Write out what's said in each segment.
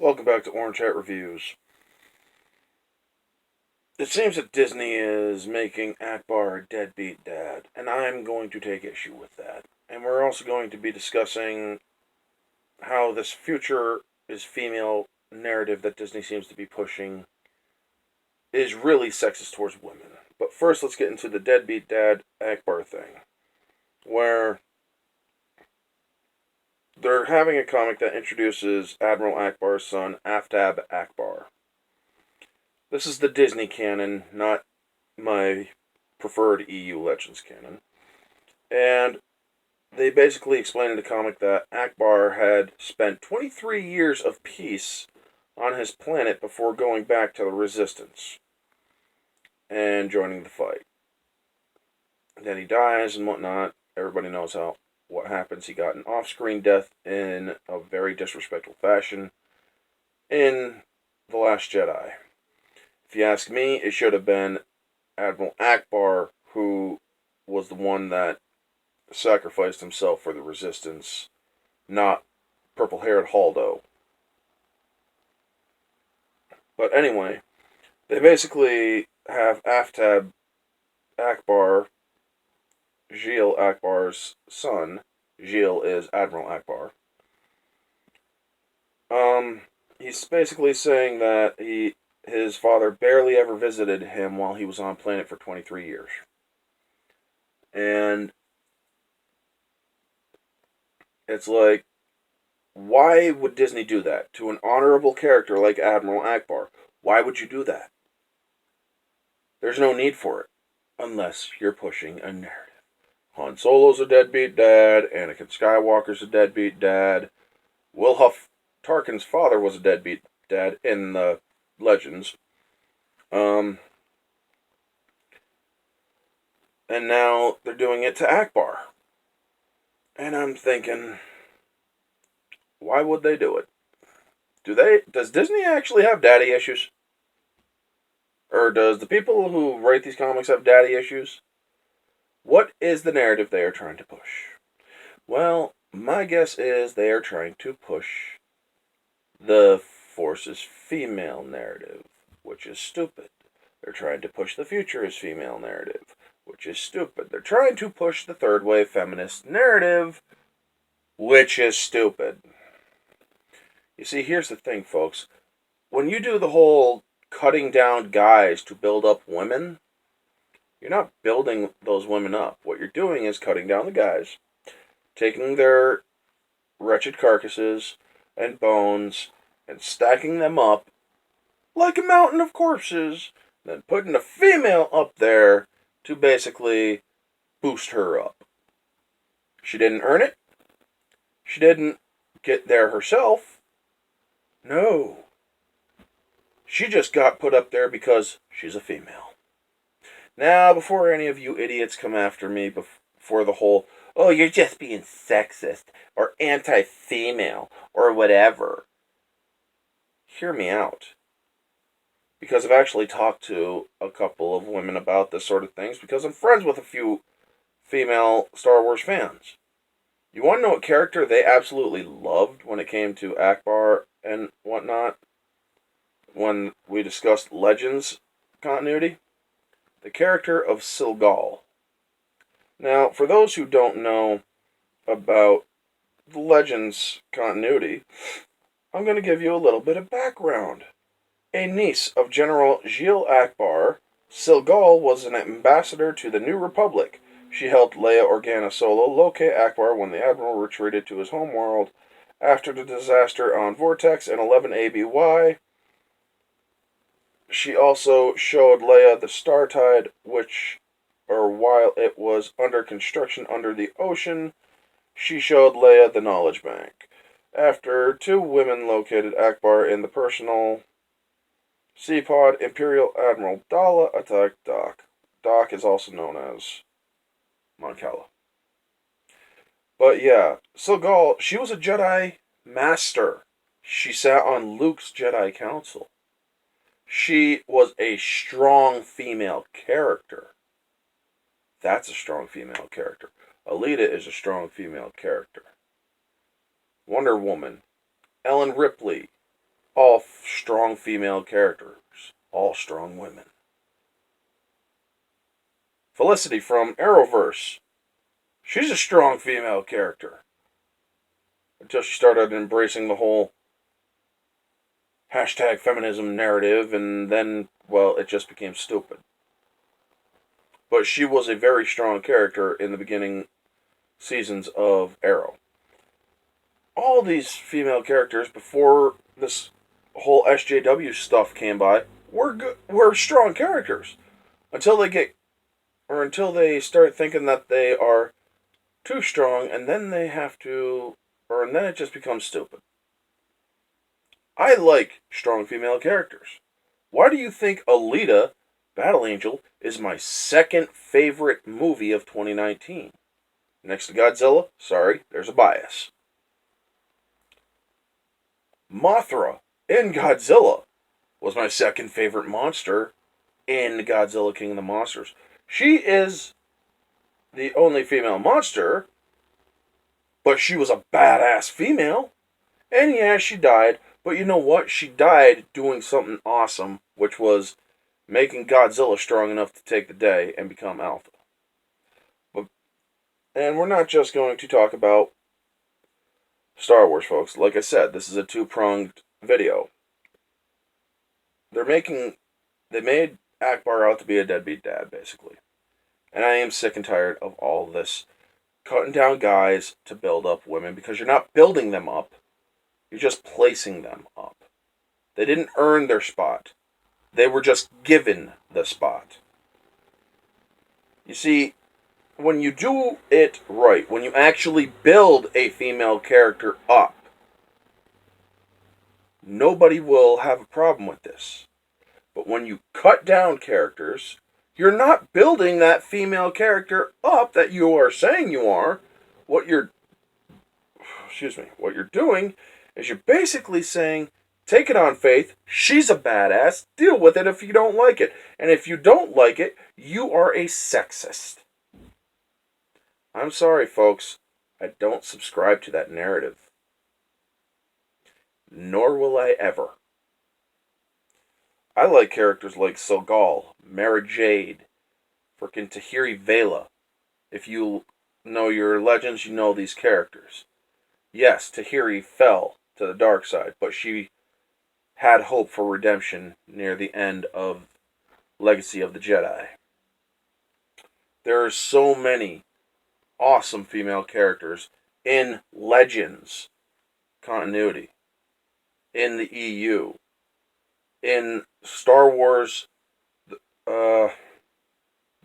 Welcome back to Orange Hat Reviews. It seems that Disney is making Ackbar a deadbeat dad, and I'm going to take issue with that. And we're also going to be discussing how this future is female narrative that Disney seems to be pushing is really sexist towards women. But first, let's get into the deadbeat dad Ackbar thing, where they're having a comic that introduces Admiral Ackbar's son, Aftab Ackbar. This is the Disney canon, not my preferred EU Legends canon. And they basically explain in the comic that Ackbar had spent 23 years of peace on his planet before going back to the Resistance and joining the fight. Then he dies and whatnot. Everybody knows what happens. He got an off-screen death in a very disrespectful fashion in The Last Jedi. If you ask me, it should have been Admiral Ackbar who was the one that sacrificed himself for the Resistance, not purple-haired Haldo. But anyway, they basically have Aftab Ackbar, Gilles Ackbar's son. Gilles is Admiral Ackbar. He's basically saying that his father barely ever visited him while he was on planet for 23 years. And it's like, why would Disney do that to an honorable character like Admiral Ackbar? Why would you do that? There's no need for it, unless you're pushing a narrative. Han Solo's a deadbeat dad, Anakin Skywalker's a deadbeat dad, Wilhuff Tarkin's father was a deadbeat dad in the Legends. And now they're doing it to Ackbar. And I'm thinking, why would they do it? Does Disney actually have daddy issues? Or does the people who write these comics have daddy issues? What is the narrative they are trying to push? Well, my guess is they are trying to push the Force's female narrative, which is stupid. They're trying to push the future as female narrative, which is stupid. They're trying to push the third wave feminist narrative, which is stupid. You see, here's the thing, folks. When you do the whole cutting down guys to build up women, you're not building those women up. What you're doing is cutting down the guys, taking their wretched carcasses and bones and stacking them up like a mountain of corpses, then putting a female up there to basically boost her up. She didn't earn it. She didn't get there herself. No. She just got put up there because she's a female. Now, before any of you idiots come after me for the whole, oh, you're just being sexist or anti-female or whatever, hear me out. Because I've actually talked to a couple of women about this sort of things because I'm friends with a few female Star Wars fans. You want to know what character they absolutely loved when it came to Ackbar and whatnot? When we discussed Legends continuity? The character of Silgal. Now, for those who don't know about the Legends continuity, I'm going to give you a little bit of background. A niece of General Gilles Ackbar, Silgal was an ambassador to the New Republic. She helped Leia Organa Solo locate Ackbar when the Admiral retreated to his homeworld after the disaster on Vortex in 11 ABY. She also showed Leia the Startide, while it was under construction under the ocean, she showed Leia the Knowledge Bank. After two women located Ackbar in the personal Seapod, Imperial Admiral Dala attacked Doc. Doc is also known as Mon Cala. But yeah, Silgal, she was a Jedi Master. She sat on Luke's Jedi Council. She was a strong female character. That's a strong female character. Alita is a strong female character. Wonder Woman, Ellen Ripley, all strong female characters, all strong women. Felicity from Arrowverse, she's a strong female character. Until she started embracing the whole hashtag feminism narrative, and then, well, it just became stupid. But she was a very strong character in the beginning seasons of Arrow. All these female characters before this whole SJW stuff came by were strong characters until they start thinking that they are too strong, and then and then it just becomes stupid. I like strong female characters. Why do you think Alita, Battle Angel, is my second favorite movie of 2019? Next to Godzilla? Sorry, there's a bias. Mothra in Godzilla was my second favorite monster in Godzilla King of the Monsters. She is the only female monster, but she was a badass female. And yeah, she died, but you know what? She died doing something awesome, which was making Godzilla strong enough to take the day and become Alpha. And we're not just going to talk about Star Wars, folks. Like I said, this is a two-pronged video. They made Ackbar out to be a deadbeat dad, basically. And I am sick and tired of all this cutting down guys to build up women, because you're not building them up. You're just placing them up. They didn't earn their spot. They were just given the spot. You see, when you do it right, when you actually build a female character up, nobody will have a problem with this. But when you cut down characters, you're not building that female character up that you are saying you are. What you're doing is you're basically saying, take it on faith, she's a badass, deal with it if you don't like it. And if you don't like it, you are a sexist. I'm sorry, folks. I don't subscribe to that narrative. Nor will I ever. I like characters like Silgal, Mara Jade, frickin' Tahiri Vela. If you know your legends, you know these characters. Yes, Tahiri fell to the dark side, but she had hope for redemption near the end of Legacy of the Jedi. There are so many awesome female characters in Legends continuity, in the EU, in Star Wars, the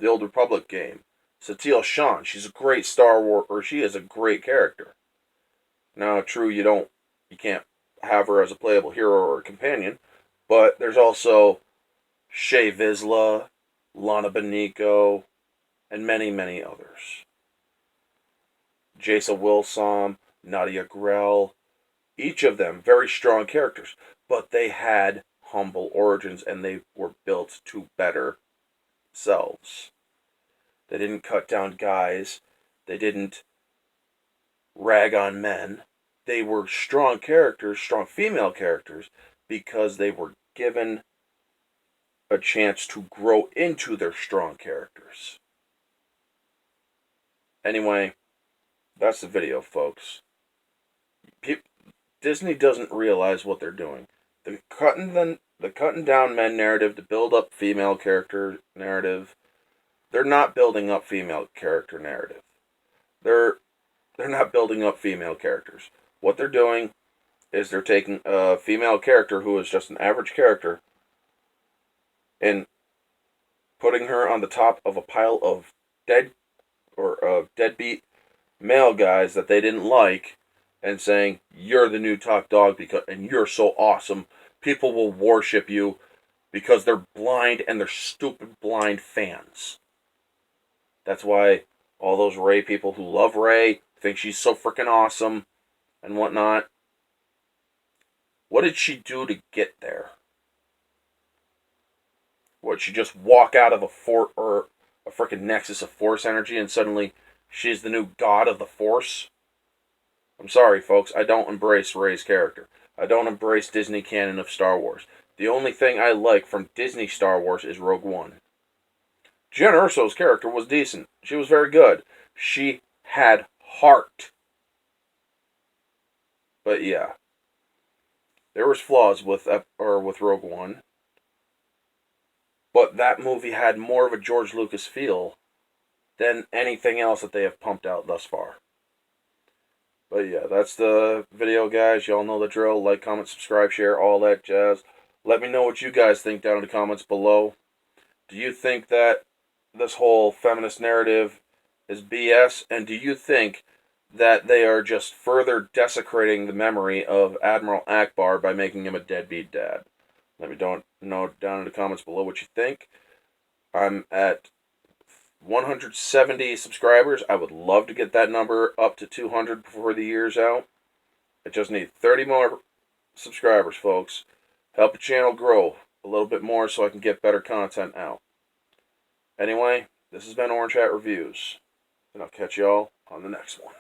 Old Republic game. Satele Shan, she's a great she is a great character. Now, true, you can't have her as a playable hero or a companion, but there's also Shea Vizsla, Lana Beniko, and many, many others. Jaisa Wilsom, Nadia Grell, each of them very strong characters, but they had humble origins and they were built to better selves. They didn't cut down guys, they didn't rag on men. They were strong characters, strong female characters, because they were given a chance to grow into their strong characters. Anyway, that's the video, folks. Disney doesn't realize what they're doing. The cutting down men narrative to build up female character narrative. They're not building up female character narrative. They're not building up female characters. What they're doing is they're taking a female character who is just an average character and putting her on the top of a pile of deadbeat male guys that they didn't like, and saying, you're the new top dog and you're so awesome. People will worship you because they're blind and they're stupid blind fans. That's why all those Rey people who love Rey think she's so freaking awesome and whatnot. What did she do to get there? What, she just walk out of a fort or a freaking nexus of force energy and suddenly she's the new god of the force? I'm sorry, folks. I don't embrace Rey's character. I don't embrace Disney canon of Star Wars. The only thing I like from Disney Star Wars is Rogue One. Jen Erso's character was decent. She was very good. She had heart. But yeah, there was flaws with Rogue One. But that movie had more of a George Lucas feel than anything else that they have pumped out thus far. But yeah, that's the video, guys. Y'all know the drill. Like, comment, subscribe, share, all that jazz. Let me know what you guys think down in the comments below. Do you think that this whole feminist narrative is BS? And do you think that they are just further desecrating the memory of Admiral Ackbar by making him a deadbeat dad? Let me know down in the comments below what you think. I'm at 170 subscribers. I would love to get that number up to 200 before the year's out. I just need 30 more subscribers, folks. Help the channel grow a little bit more so I can get better content out. Anyway, this has been Orange Hat Reviews, and I'll catch y'all on the next one.